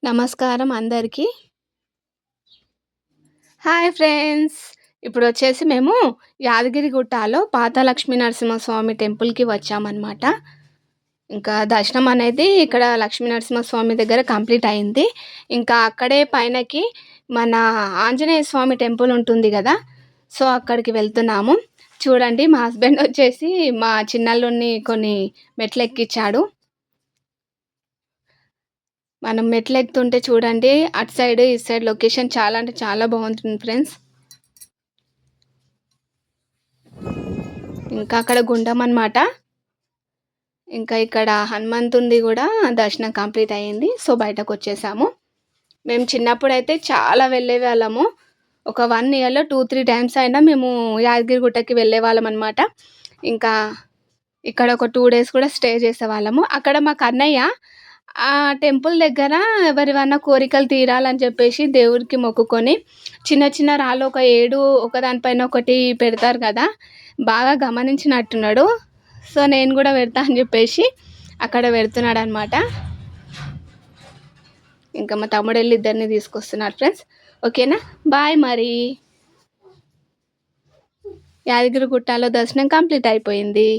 నమస్కారం అందరికీ. Hi friends. ఇప్పుడొచ్చేసి మేము యాదగిరిగుట్టలో పాత లక్ష్మీ నరసింహస్వామి టెంపుల్‌కి వచ్చామనమాట. ఇంకా దర్శనం అనేది ఇక్కడ లక్ష్మీ నరసింహస్వామి దగ్గర కంప్లీట్ అయింది. ఇంకా అక్కడే పైనకి మన ఆంజనేయ స్వామి టెంపుల్ ఉంటుంది గదా! సో, అక్కడికి వెళ్తున్నాము. చూడండి మా హస్బెండ్ వచ్చేసి మా చిన్నల్లుడిని కొన్ని మెట్లెక్కిచ్చాడు. మనం మెట్లెక్కుతుంటే చూడండి అటు సైడ్, ఇటు సైడ్ లొకేషన్ చాలా అంటే చాలా బావుంటుంది ఫ్రెండ్స్. ఇంకా అక్కడ గుండం అనమాట. ఇంకా ఇక్కడ హనుమంతునిది గూడా దర్శనం కంప్లీట్ అయింది. సో, బయటకొచ్చేసాము. మేము చిన్నప్పుడైతే చాలా వెళ్ళేవాళ్ళము. ఒక 1 ఇయర్‌లో 2, 3 టైమ్స్ అయినా మేము యాదగిరిగుట్టకి వెళ్ళేవాళ్ళమనమాట. ఇంకా ఇక్కడ ఒక 2 డేస్ కూడా స్టే చేసేవాళ్ళము. అక్కడ మాకు అన్నయ్య ఆ టెంపుల్ దగ్గర ఎవరివన్నా కోరికలు తీరాలని చెప్పేసి దేవుడికి మొక్కుకొని చిన్న చిన్న రాళ్ళు ఒక 7 ఒకదాని పైన ఒకటి పెడతారు కదా! బాగా గమనించినట్టున్నాడు. సో, నేను గూడా పెడతా అని చెప్పేసి అక్కడ పెడుతున్నాడనమాట. ఇంకా మా తమ్ముడెళ్ళి ఇద్దరిని తీసుకొస్తున్నాడు ఫ్రెండ్స్. ఓకేనా? బాయ్ మరి. యాదగిరిగుట్టలో దర్శనం కంప్లీట్ అయిపోయింది.